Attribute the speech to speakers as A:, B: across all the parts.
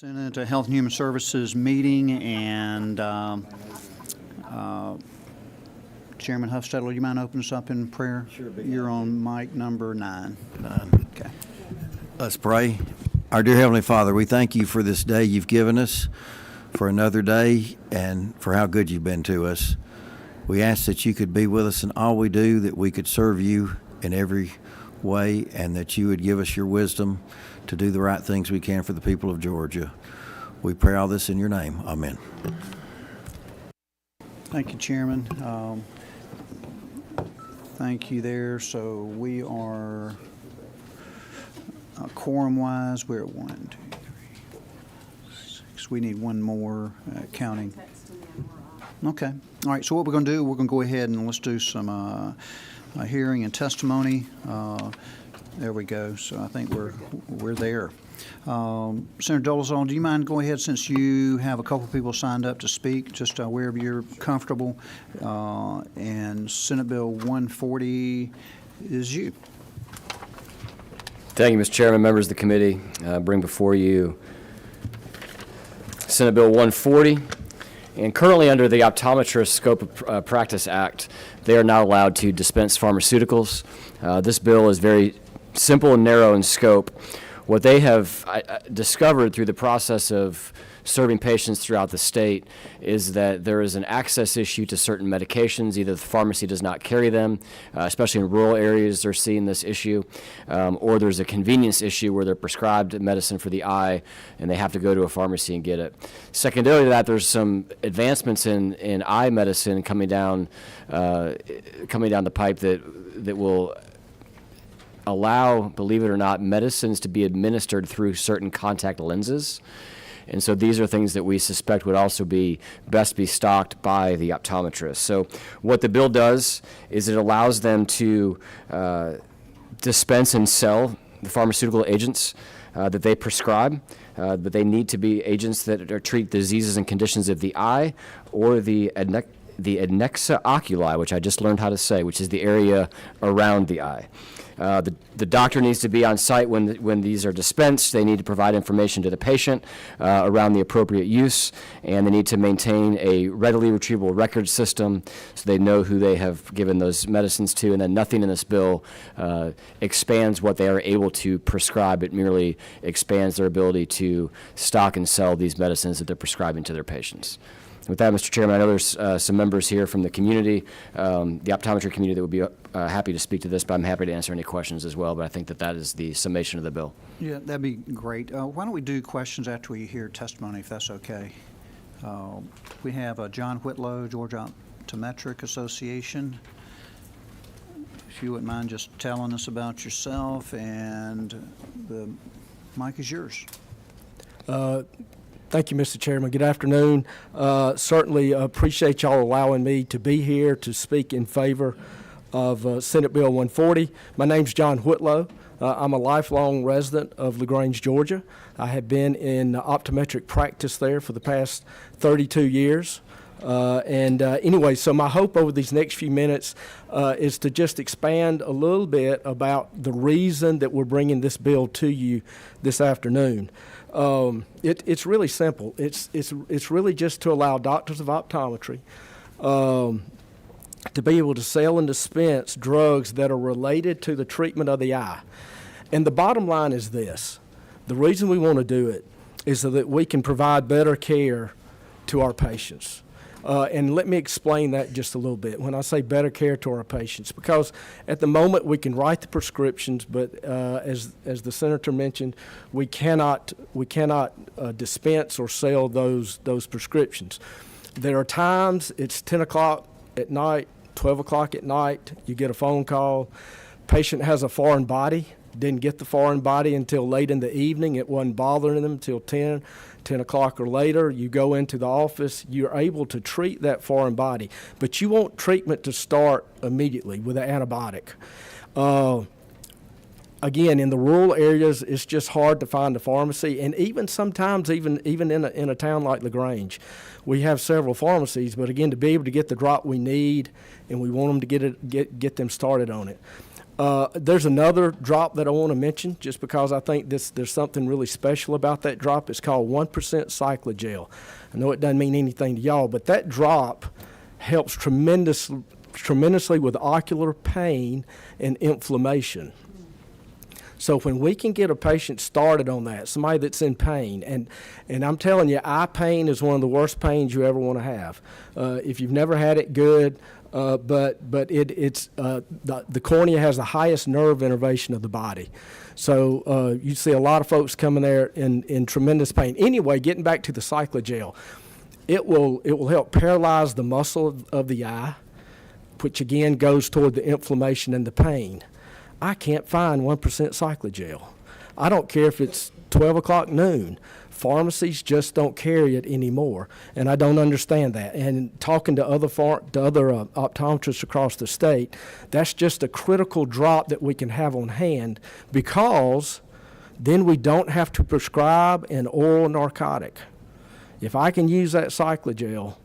A: Senate Health and Human Services meeting, and Chairman Huffstadler, you mind opening us up in prayer?
B: Sure.
A: You're on mic number 9. Okay.
B: Let's pray. Our dear Heavenly Father, we thank you for this day you've given us, for another day, and for how good you've been to us. We ask that you could be with us in all we do, that we could serve you in every way, and that you would give us your wisdom to do the right things we can for the people of Georgia. We pray all this in your name. Amen.
A: Thank you, Chairman. Thank you there. So we are, quorum-wise, we're at 1, 2, 3, 6. We need one more counting. Okay. All right. So what we're going to do, we're going to go ahead and let's do some hearing and testimony. There we go. So I think we're there. Senator Dolezal, do you mind going ahead, since you have a couple people signed up to speak, just wherever you're comfortable, and Senate Bill 140 is you.
C: Thank you, Mr. Chairman, members of the committee. Bring before you Senate Bill 140. And currently under the Optometrist Scope of Practice Act, they are not allowed to dispense pharmaceuticals. This bill is very simple and narrow in scope. What they have discovered through the process of serving patients throughout the state is that there is an access issue to certain medications. Either the pharmacy does not carry them, especially in rural areas they're seeing this issue, or there's a convenience issue where they're prescribed medicine for the eye and they have to go to a pharmacy and get it. Secondarily to that, there's some advancements in eye medicine coming down the pipe that will allow, believe it or not, medicines to be administered through certain contact lenses. And so these are things that we suspect would also be best be stocked by the optometrist. So what the bill does is it allows them to dispense and sell the pharmaceutical agents that they prescribe, but they need to be agents that treat diseases and conditions of the eye or the adnexa oculi, which I just learned how to say, which is the area around the eye. The doctor needs to be on site when these are dispensed. They need to provide information to the patient around the appropriate use, and they need to maintain a readily retrievable record system so they know who they have given those medicines to, and then nothing in this bill expands what they are able to prescribe. It merely expands their ability to stock and sell these medicines that they're prescribing to their patients. With that, Mr. Chairman, I know there's some members here from the community, the optometry community, that would be happy to speak to this, but I'm happy to answer any questions as well. But I think that is the summation of the bill.
A: Yeah, that'd be great. Why don't we do questions after we hear testimony, if that's okay? We have John Whitlow, Georgia Optometric Association. If you wouldn't mind just telling us about yourself, and the mic is yours.
D: Thank you, Mr. Chairman. Good afternoon. Certainly appreciate y'all allowing me to be here to speak in favor of Senate Bill 140. My name's John Whitlow. I'm a lifelong resident of LaGrange, Georgia. I have been in optometric practice there for the past 32 years. Anyway, so my hope over these next few minutes is to just expand a little bit about the reason that we're bringing this bill to you this afternoon. It's really simple. It's really just to allow doctors of optometry to be able to sell and dispense drugs that are related to the treatment of the eye. And the bottom line is this: the reason we want to do it is so that we can provide better care to our patients. And let me explain that just a little bit when I say better care to our patients, because at the moment we can write the prescriptions, but as the senator mentioned, we cannot dispense or sell those prescriptions. There are times it's 10 o'clock at night, 12 o'clock at night, you get a phone call, patient has a foreign body, didn't get the foreign body until late in the evening, it wasn't bothering them until 10 o'clock or later. You go into the office, you're able to treat that foreign body, but you want treatment to start immediately with an antibiotic. Again, in the rural areas, it's just hard to find a pharmacy, and even sometimes, even in a town like LaGrange, we have several pharmacies. But again, to be able to get the drop we need, and we want them to get them started on it. There's another drop that I want to mention, just because I think there's something really special about that drop. It's called 1% Cyclogel. I know it doesn't mean anything to y'all, but that drop helps tremendously with ocular pain and inflammation. So when we can get a patient started on that, somebody that's in pain, and I'm telling you, eye pain is one of the worst pains you ever want to have. If you've never had it, good. But it's the cornea has the highest nerve innervation of the body. So you see a lot of folks coming there in tremendous pain. Anyway, getting back to the Cyclogel, it will help paralyze the muscle of the eye, which again goes toward the inflammation and the pain. I can't find 1% Cyclogel. I don't care if it's 12 o'clock noon. Pharmacies just don't carry it anymore, and I don't understand that. And talking to other optometrists across the state, that's just a critical drop that we can have on hand, because then we don't have to prescribe an oral narcotic. If I can use that Cyclogel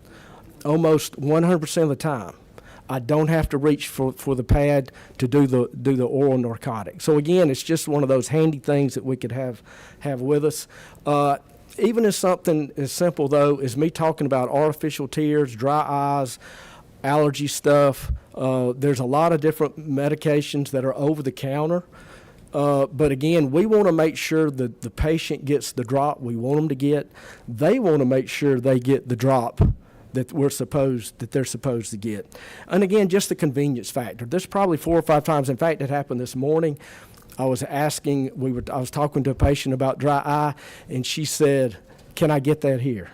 D: almost 100% of the time, I don't have to reach for the pad to do the oral narcotic. So again, it's just one of those handy things that we could have with us. Even as something as simple, though, as me talking about artificial tears, dry eyes, allergy stuff, there's a lot of different medications that are over the counter. But again, we want to make sure that the patient gets the drop we want them to get. They want to make sure they get the drop that they're supposed to get. And again, just the convenience factor. There's probably 4 or 5 times. In fact, it happened this morning. I was talking to a patient about dry eye, and she said, "Can I get that here?"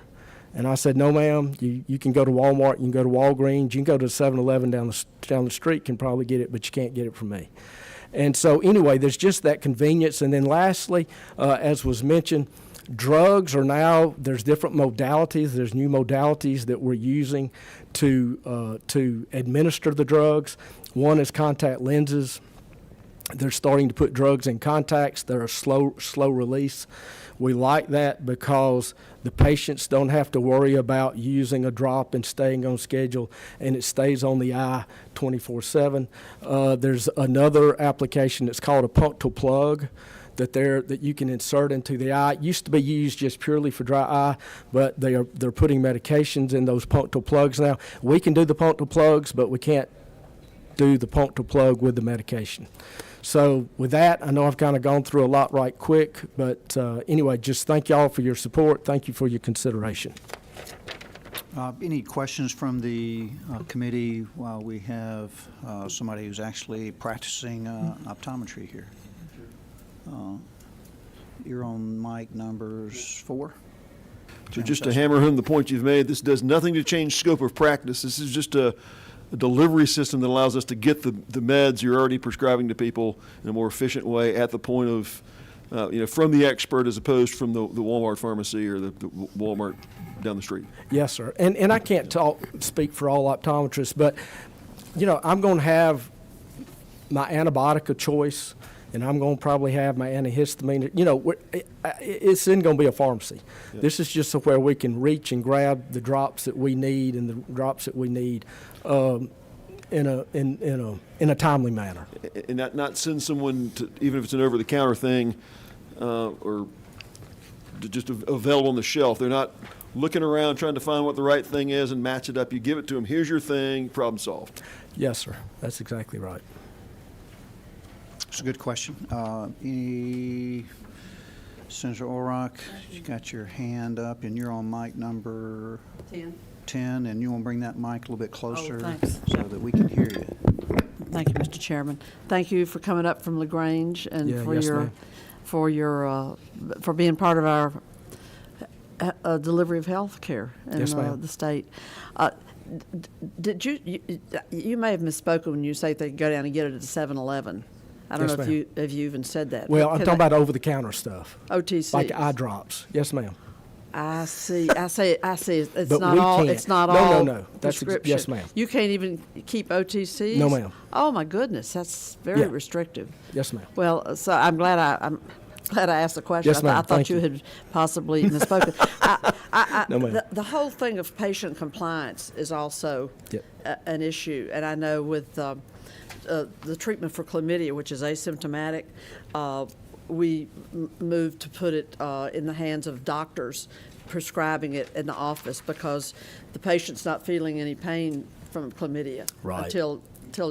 D: And I said, "No, ma'am. You can go to Walmart. You can go to Walgreens. You can go to 7-Eleven down the street. Can probably get it, but you can't get it from me." And so anyway, there's just that convenience. And then lastly, as was mentioned, drugs are now, there's different modalities. There's new modalities that we're using to administer the drugs. One is contact lenses. They're starting to put drugs in contacts that are slow release. We like that because the patients don't have to worry about using a drop and staying on schedule, and it stays on the eye 24/7. There's another application that's called a punctal plug that you can insert into the eye. It used to be used just purely for dry eye, but they're putting medications in those punctal plugs now. We can do the punctal plugs, but we can't do the punctal plug with the medication. So with that, I know I've kind of gone through a lot right quick, but anyway, just thank y'all for your support. Thank you for your consideration.
A: Any questions from the committee while we have somebody who's actually practicing optometry here? You're on mic numbers 4.
E: So just to hammer home the point you've made, this does nothing to change scope of practice. This is just a delivery system that allows us to get the meds you're already prescribing to people in a more efficient way at the point of, from the expert as opposed from the Walmart pharmacy or the Walmart down the street.
D: Yes, sir. And I can't speak for all optometrists, but, I'm going to have my antibiotic of choice, and I'm going to probably have my antihistamine. It's going to be a pharmacy. Yeah. This is just where we can reach and grab the drops that we need and the drops that we need in a timely manner.
E: And not send someone to, even if it's an over-the-counter thing, or just available on the shelf. They're not looking around trying to find what the right thing is and match it up. You give it to them. Here's your thing. Problem solved.
D: Yes, sir. That's exactly right.
A: It's a good question. Senator Orrock, you got your hand up, and you're on mic number 10, and you want to bring that mic a little bit closer so that we can hear you.
F: Thank you, Mr. Chairman. Thank you for coming up from LaGrange and for being part of our delivery of health care in the state. Did you may have misspoken when you say they can go down and get it at the 7-Eleven. I don't know if you even said that.
D: Well, I'm talking about over-the-counter stuff.
F: OTC.
D: Like eye drops. Yes, ma'am.
F: I see. It's
D: but
F: not all.
D: Can't.
F: It's not all.
D: No. That's
F: prescription.
D: Yes, ma'am.
F: You can't even keep OTCs.
D: No, ma'am.
F: Oh my goodness, that's very restrictive.
D: Yes, ma'am.
F: Well, so I'm glad I asked the question.
D: Yes, ma'am.
F: I thought you had possibly misspoken.
D: No, ma'am.
F: The whole thing of patient compliance is also
D: Yep.
F: an issue. And I know with the treatment for chlamydia, which is asymptomatic, we moved to put it in the hands of doctors prescribing it in the office because the patient's not feeling any pain from chlamydia
D: Right.
F: until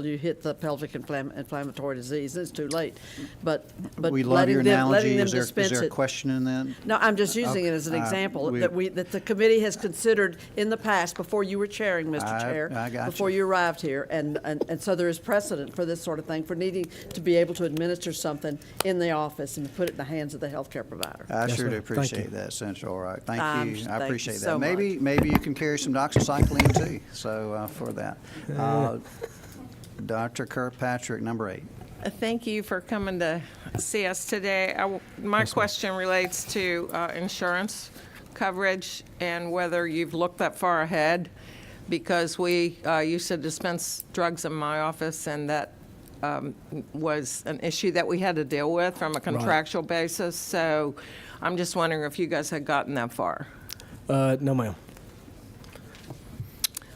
F: you hit the pelvic inflammatory disease. It's too late. But
A: We love your
F: letting
A: analogy.
F: them
A: Is there
F: dispense
A: a
F: it.
A: question in that?
F: No, I'm just using it as an example that the committee has considered in the past before you were chairing, Mr. Chair.
A: I got
F: Before
A: you.
F: you arrived here, and so there is precedent for this sort of thing, for needing to be able to administer something in the office and put it in the hands of the healthcare provider.
A: I
D: Yes,
A: sure do
D: ma'am. Thank you.
A: appreciate that, Senator Allwright. Thank you. I
F: Thank you
A: appreciate that.
F: so
A: Maybe you can carry some doxycycline too, so for that. Dr. Kirkpatrick, number 8.
G: Thank you for coming to see us today. My question relates to insurance coverage and whether you've looked that far ahead, because we used to dispense drugs in my office, and that was an issue that we had to deal with from a contractual basis. So I'm just wondering if you guys had gotten that far.
D: No, ma'am.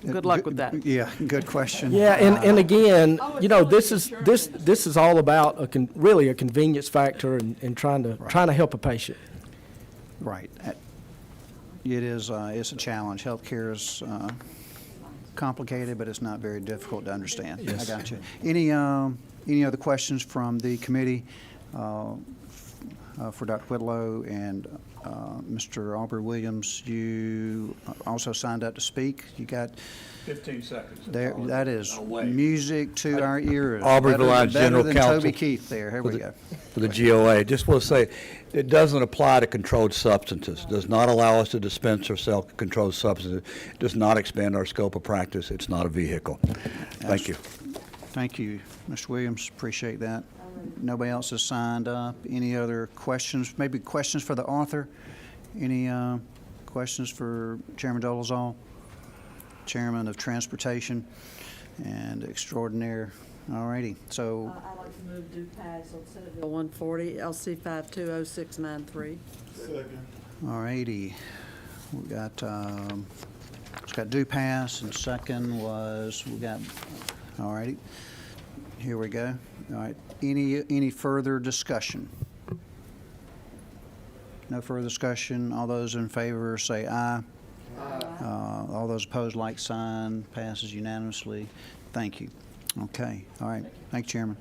G: Good luck with that.
A: Yeah, good question.
D: Yeah, and again, this is all about really a convenience factor and trying to help a patient.
A: Right. It is, it's a challenge. Healthcare is complicated, but it's not very difficult to understand. I got you. Any other questions from the committee for Dr. Whitlow and Mr. Aubrey Williams? You also signed up to speak. You got
H: 15 seconds.
A: there. That is
H: I'll wait.
A: music to our ears.
H: Aubrey
A: Better-
H: Village
A: better
H: General
A: than
H: Counsel.
A: Toby Keith there. Here we go.
H: For the GOA, just want to say, it doesn't apply to controlled substances. Does not allow us to dispense or sell controlled substances. Does not expand our scope of practice. It's not a vehicle. Thank you.
A: Thank you, Mr. Williams. Appreciate that. Nobody else has signed up. Any other questions? Maybe questions for the author? Any questions for Chairman Dolezal, Chairman of Transportation and Extraordinaire? All righty. So,
F: I'd like to move due pass on Senate Bill 140, LC 520693.
A: all righty. We got, it's got due pass, and second was, all righty. Here we go. All right. Any further discussion? No further discussion. All those in favor say aye. All those opposed, like sign. Passes unanimously. Thank you. Okay. All right. Thank you, Chairman.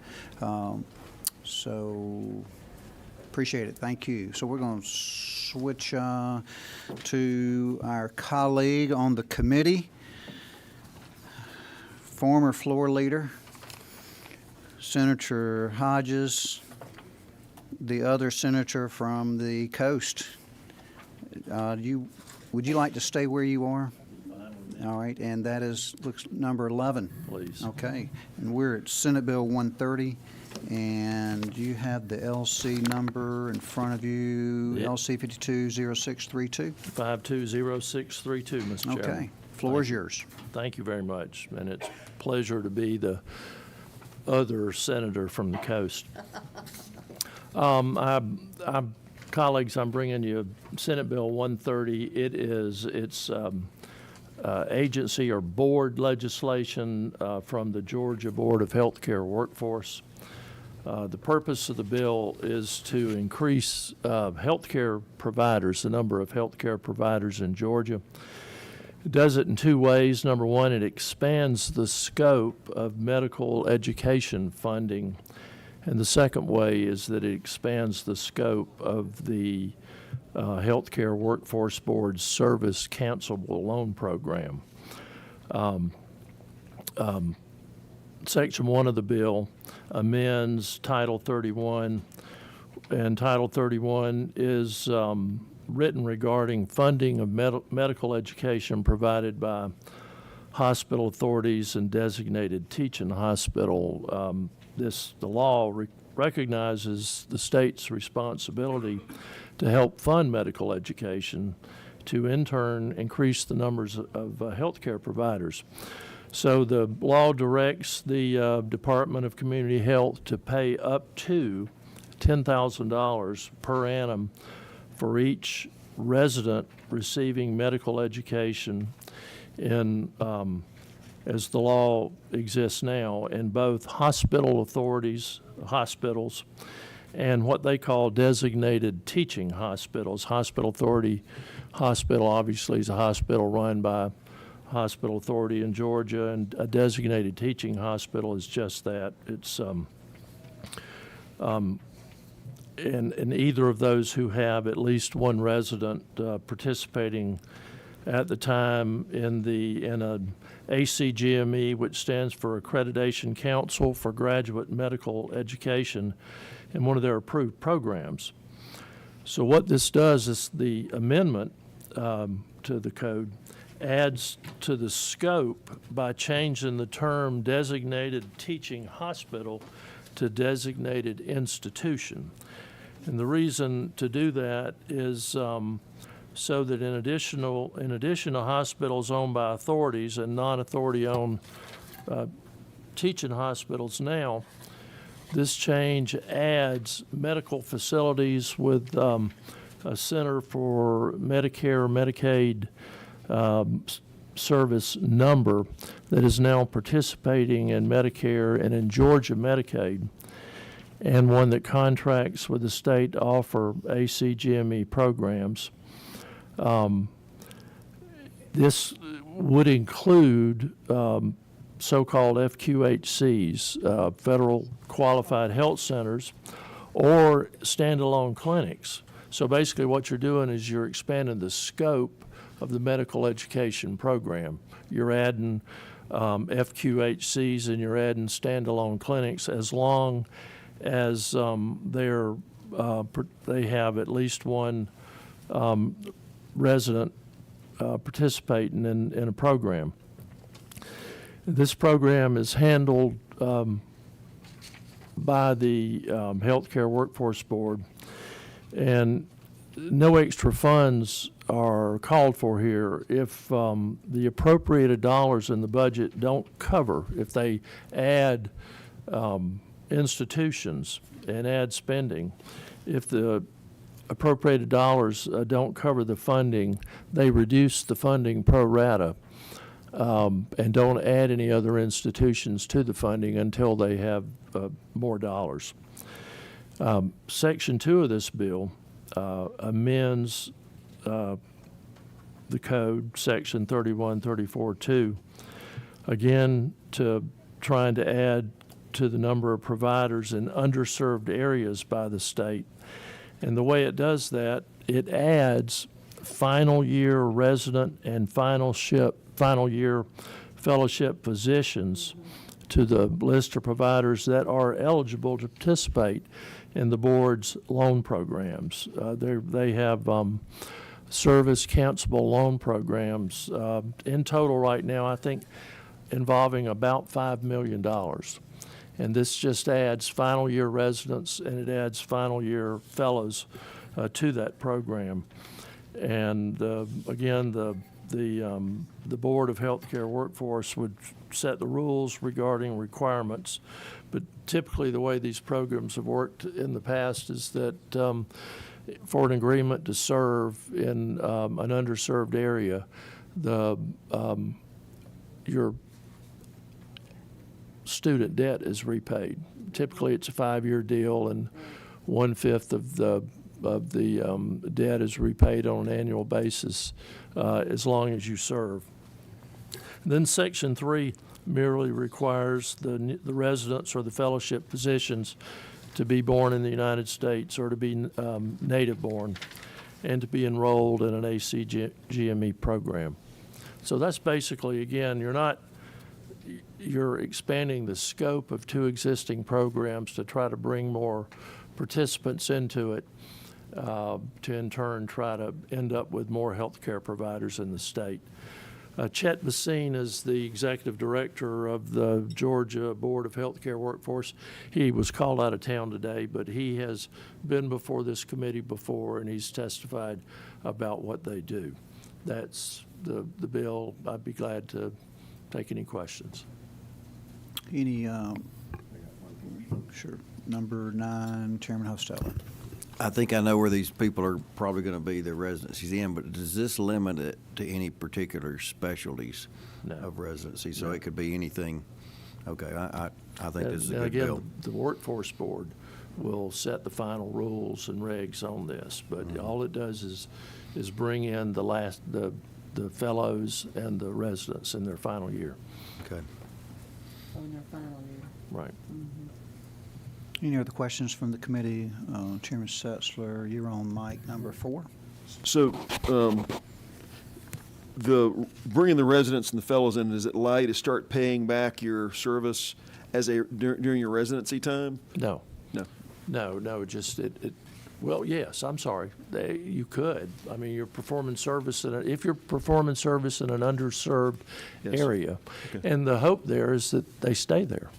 A: So, appreciate it. Thank you. So we're going to switch to our colleague on the committee, former floor leader, Senator Hodges, the other senator from the coast. Would you like to stay where you are? All right, and that looks number 11.
H: Please.
A: Okay, and we're at Senate Bill 130, and you have the LC number in front of you,
I: Yeah.
A: LC 520632.
I: 520632, Mr. Chairman.
A: Okay, floor is yours.
I: Thank you very much, and it's a pleasure to be the other senator from the coast. Colleagues, I'm bringing you Senate Bill 130. It's agency or board legislation from the Georgia Board of Healthcare Workforce. The purpose of the bill is to increase healthcare providers, the number of healthcare providers in Georgia. It does it in two ways. Number one, it expands the scope of medical education funding. And the second way is that it expands the scope of the Healthcare Workforce Board's Service Cancelable Loan Program. Section 1 of the bill amends Title 31, and Title 31 is written regarding funding of medical education provided by hospital authorities and designated teaching hospital. The law recognizes the state's responsibility to help fund medical education, to in turn increase the numbers of healthcare providers. So the law directs the Department of Community Health to pay up to $10,000 per annum for each resident receiving medical education in, as the law exists now, in both hospital authorities, hospitals, and what they call designated teaching hospitals. Hospital authority hospital obviously is a hospital run by hospital authority in Georgia, and a designated teaching hospital is just that. It's and either of those who have at least one resident participating at the time in a ACGME, which stands for Accreditation Council for Graduate Medical Education, in one of their approved programs. So what this does is the amendment to the code adds to the scope by changing the term designated teaching hospital to designated institution. And the reason to do that is so that in addition to hospitals owned by authorities and non-authority owned teaching hospitals now, this change adds medical facilities with a Center for Medicare, Medicaid service number that is now participating in Medicare and in Georgia Medicaid, and one that contracts with the state to offer ACGME programs. This would include so-called FQHCs, Federal Qualified Health Centers, or standalone clinics. So basically what you're doing is you're expanding the scope of the medical education program. You're adding FQHCs and you're adding standalone clinics as long as they have at least one resident participating in a program. This program is handled by the Healthcare Workforce Board, and no extra funds are called for here if the appropriated dollars in the budget don't cover, if they add institutions and add spending. If the appropriated dollars don't cover the funding, they reduce the funding pro rata and don't add any other institutions to the funding until they have more dollars. Section 2 of this bill amends the code, Section 3134-2, again to trying to add to the number of providers in underserved areas by the state. And the way it does that, it adds final year resident and final year fellowship physicians to the list of providers that are eligible to participate in the board's loan programs. They have service cancelable loan programs in total right now, I think, involving about $5 million. And this just adds final year residents and it adds final year fellows to that program. And again, the Board of Healthcare Workforce would set the rules regarding requirements. But typically the way these programs have worked in the past is that for an agreement to serve in an underserved area, your student debt is repaid. Typically it's a 5-year deal and 1/5 of the debt is repaid on an annual basis as long as you serve. Then Section 3 merely requires the residents or the fellowship physicians to be born in the United States or to be native born and to be enrolled in an ACGME program. So that's basically, again, you're expanding the scope of 2 existing programs to try to bring more participants into it, to in turn try to end up with more healthcare providers in the state. Chet Basine is the executive director of the Georgia Board of Healthcare Workforce. He was called out of town today, but he has been before this committee before and he's testified about what they do. That's the bill. I'd be glad to take any questions.
A: Any, sure, number 9, Chairman Hosteller.
B: I think I know where these people are probably going to be, their residencies in, but does this limit it to any particular specialties
I: No.
B: of residency? So it could be anything. Okay, I think this is a
I: And
B: good
I: again,
B: bill.
I: the workforce board will set the final rules and regs on this, but
B: Mm-hmm.
I: all it does is bring in the fellows and the residents in their final year.
B: Okay.
F: In their final year.
I: Right.
A: Any other questions from the committee? Chairman Setzler, you're on mic number 4.
E: So, bringing the residents and the fellows in, does it allow you to start paying back your service during your residency time?
I: No.
E: No.
I: No, just well, yes, I'm sorry. You could. I mean, you're performing service if you're performing service in an underserved
E: Yes.
I: area.
E: Okay.
I: And the hope there is that they stay there.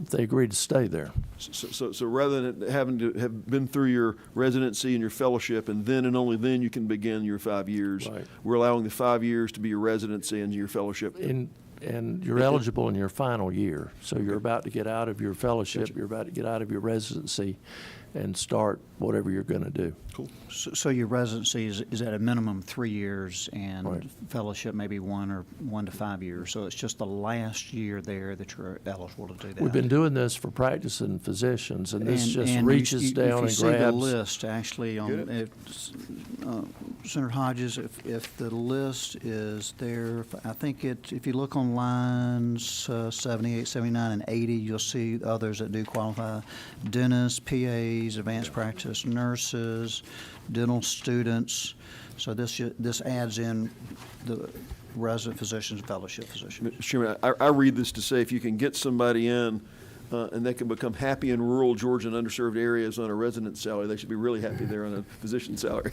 I: If they agree to stay there.
E: So rather than having to have been through your residency and your fellowship, and then and only then you can begin your 5 years,
I: Right.
E: we're allowing the 5 years to be your residency and your fellowship.
I: And you're eligible in your final year. So you're about to get out of your fellowship, you're about to get out of your residency and start whatever you're going to do.
E: Cool.
A: So your residency is at a minimum 3 years, and
I: Right.
A: fellowship maybe 1 to 5 years. So it's just the last year there that you're eligible to do that.
I: We've been doing this for practicing physicians, and this just
A: you-
I: reaches
A: you-
I: down and
A: If you see the
I: grabs.
A: list, actually,
E: Get
A: Senator Hodges, if the list is there, I think if you look on lines 78, 79, and 80, you'll see others that do qualify. Dentists, PAs, advanced practice nurses, dental students. So this adds in the resident physicians, fellowship physicians.
E: Mr. Chairman, I read this to say if you can get somebody in and they can become happy in rural Georgia and underserved areas on a resident salary, they should be really happy there on a physician salary.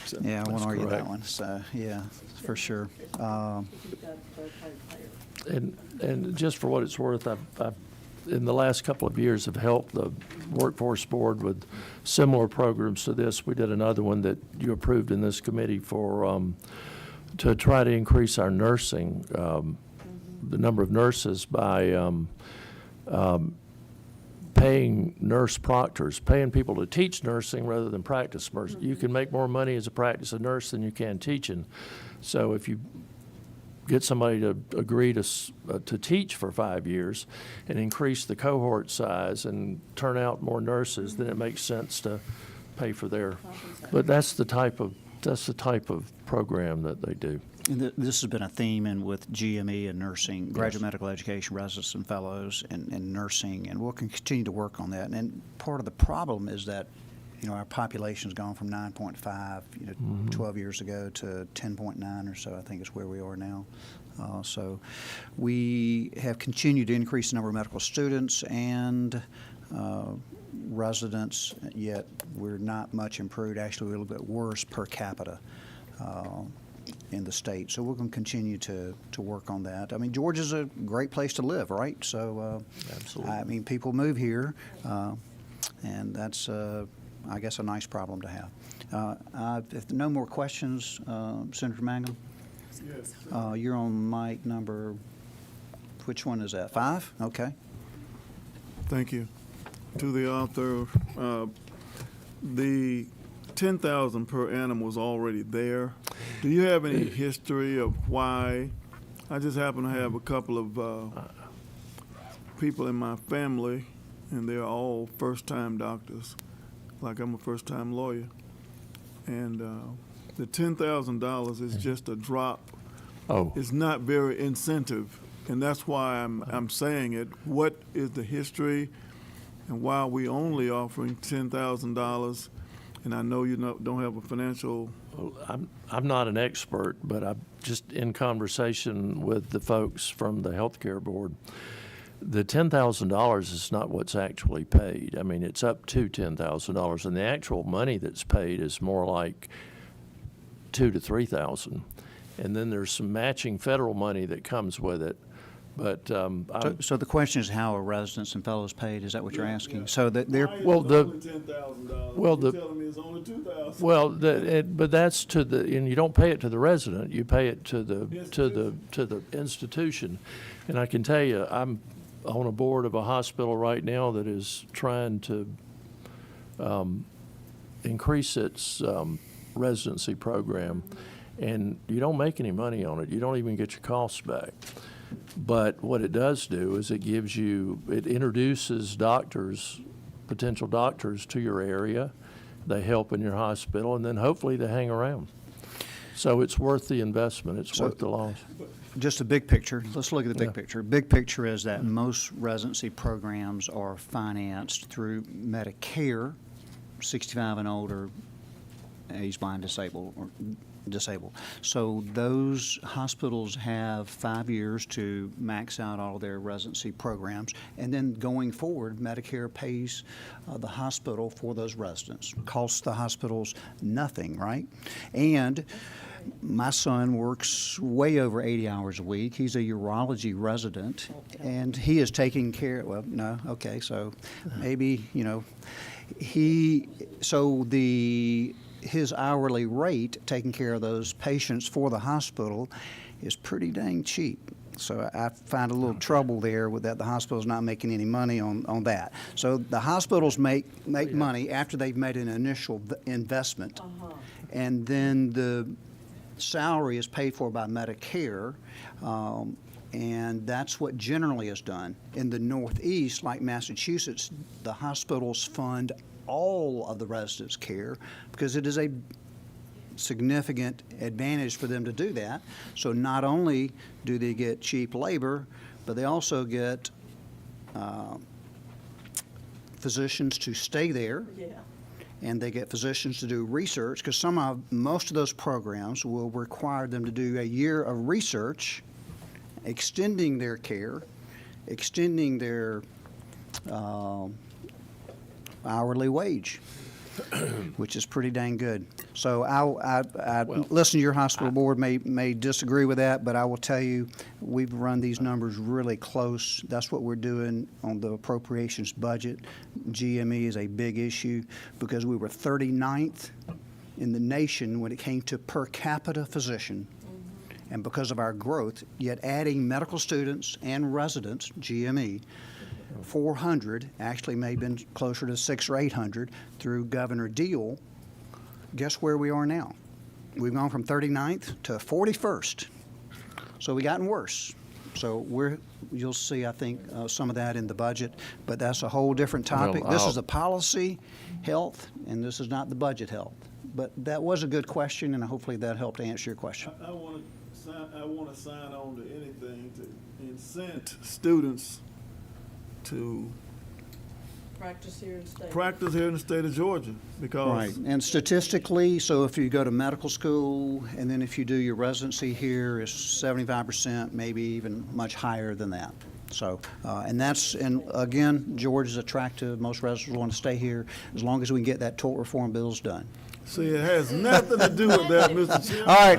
E: So,
A: Yeah, I won't argue that
I: correct.
A: one. So, yeah, for sure.
I: And just for what it's worth, I've in the last couple of years have helped the workforce board with similar programs to this. We did another one that you approved in this committee for to try to increase our nursing, the number of nurses by paying nurse proctors, paying people to teach nursing rather than practice nursing. You can make more money as a practice of nurse than you can teaching. So if you get somebody to agree to teach for 5 years and increase the cohort size and turn out more nurses, then it makes sense to pay for their. But that's the type of program that they do.
A: And this has been a theme and with GME and nursing, graduate medical education, residents and fellows, and nursing, and we'll continue to work on that. And part of the problem is that, our population's gone from 9.5, 12 years ago to 10.9 or so, I think is where we are now. So we have continued to increase the number of medical students and residents, yet we're not much improved, actually we're a little bit worse per capita in the state. So we're going to continue to work on that. I mean, Georgia's a great place to live, right? So,
I: Absolutely.
A: I mean, people move here, and that's, I guess, a nice problem to have. If no more questions, Senator Mangum?
J: Yes.
A: You're on mic number, which one is that, 5? Okay.
J: Thank you. To the author, the 10,000 per annum was already there. Do you have any history of why? I just happen to have a couple of people in my family, and they're all first-time doctors, like I'm a first-time lawyer. And the $10,000 is just a drop.
I: Oh,
J: It's not very incentive, and that's why I'm saying it. What is the history, and why are we only offering $10,000? And I know you don't have a financial.
I: I'm not an expert, but I'm just in conversation with the folks from the healthcare board. The $10,000 is not what's actually paid. I mean, it's up to $10,000, and the actual money that's paid is more like $2,000 to $3,000. And then there's some matching federal money that comes with it. But
A: So the question is how are residents and fellows paid? Is that what you're asking? So that they're,
I: Well, the-
J: only $10,000.
I: well, the-
J: You're telling me it's only $2,000.
I: well, but that's to the, and you don't pay it to the resident. You pay it to the institution. And I can tell you, I'm on a board of a hospital right now that is trying to increase its residency program, and you don't make any money on it. You don't even get your costs back. But what it does do is it introduces potential doctors to your area. They help in your hospital, and then hopefully they hang around. So it's worth the investment. It's worth the loss.
A: Just a big picture. Let's look at the big picture. Big picture is that most residency programs are financed through Medicare, 65 and older, age blind, disabled. So those hospitals have 5 years to max out all their residency programs, and then going forward, Medicare pays the hospital for those residents. Costs the hospitals nothing, right? And my son works way over 80 hours a week. He's a urology resident, and he is taking care, well, no, okay, so maybe, his hourly rate taking care of those patients for the hospital is pretty dang cheap. So I find a little trouble there with that. The hospital's not making any money on that. So the hospitals make money after they've made an initial investment, and then the salary is paid for by Medicare, and that's what generally is done. In the Northeast, like Massachusetts, the hospitals fund all of the residents' care because it is a significant advantage for them to do that. So not only do they get cheap labor, but they also get physicians to stay there. And they get physicians to do research, because most of those programs will require them to do a year of research, extending their care, extending their hourly wage, which is pretty dang good. So I listen to your hospital board may disagree with that, but I will tell you, we've run these numbers really close. That's what we're doing on the appropriations budget. GME is a big issue because we were 39th in the nation when it came to per capita physician. And because of our growth, yet adding medical students and residents, GME, 400, actually may have been closer to 600 or 800 through Governor Deal. Guess where we are now? We've gone from 39th to 41st. So we've gotten worse. So you'll see, I think, some of that in the budget, but that's a whole different topic. This is a policy health, and this is not the budget health. But that was a good question, and hopefully that helped answer your question.
J: I want to sign on to anything to incent students to
F: Practice here
J: in the state of Georgia, because
A: Right, and statistically, so if you go to medical school, and then if you do your residency here, it's 75%, maybe even much higher than that. So, and again, Georgia's attractive. Most residents want to stay here as long as we can get that tort reform bills done.
J: see, it has nothing to do with that, Mr. Chairman.
A: All right,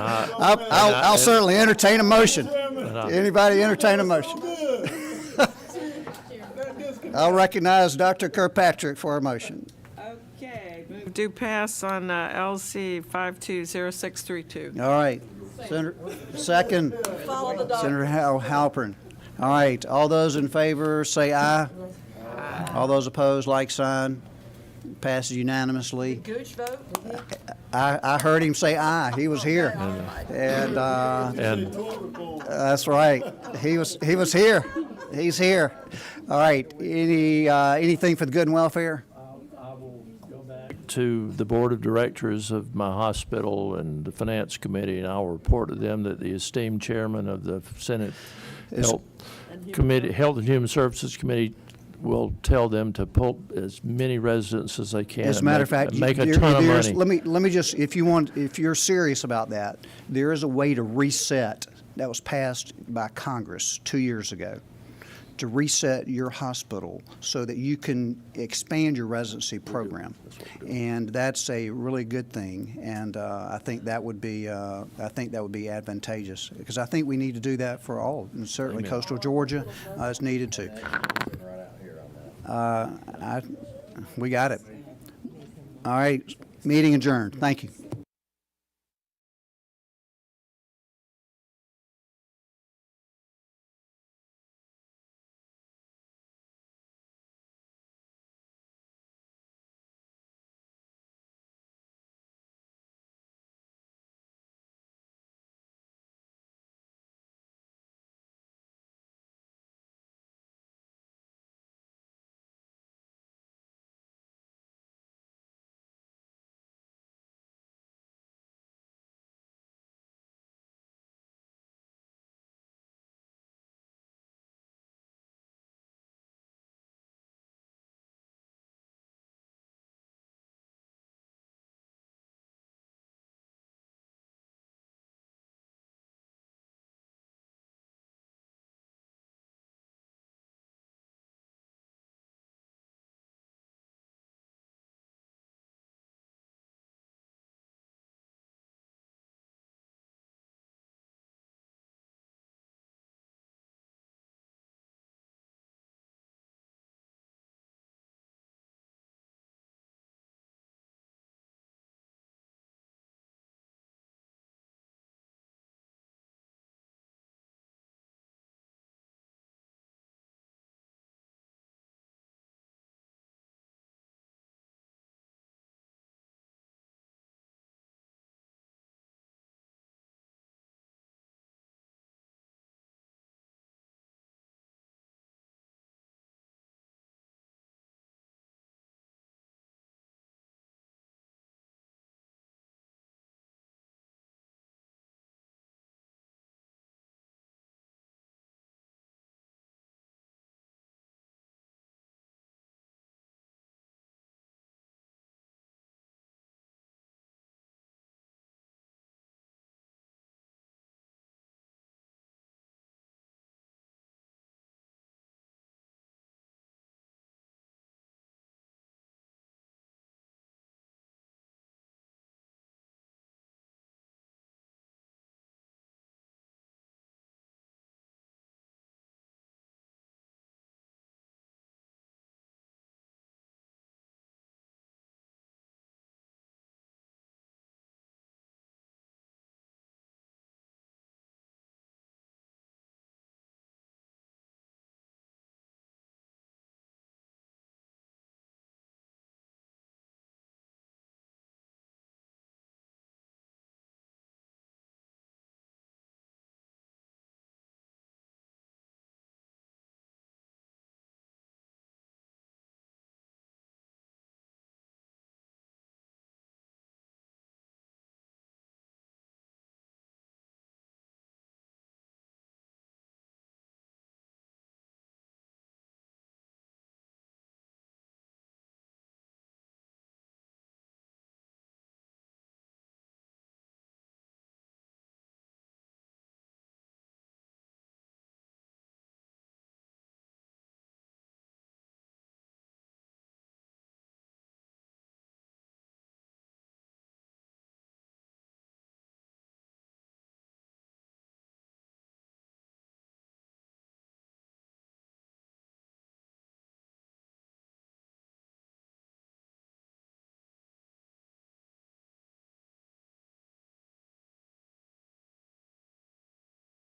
A: I'll certainly entertain a motion. Anybody entertain a motion? I'll recognize Dr. Kirkpatrick for a motion.
G: Okay. Do pass on LC 520632.
A: All right. Second, Senator Halpern. All right, all those in favor say aye. Aye. All those opposed, like sign. Passes unanimously.
F: Gooch vote?
A: I heard him say aye. He was here. And that's right. He was here. He's here. All right. Anything for the good and welfare?
I: I will go back to the board of directors of my hospital and the finance committee, and I'll report to them that the esteemed chairman of the Senate Health and Human Services Committee will tell them to pull as many residents as they can.
A: As a matter of fact,
I: make a ton of money.
A: Let me just, if you're serious about that, there is a way to reset that was passed by Congress 2 years ago, to reset your hospital so that you can expand your residency program, and that's a really good thing. And I think that would be advantageous, because I think we need to do that for all, and certainly coastal Georgia is needed too. We got it. All right, meeting adjourned. Thank you.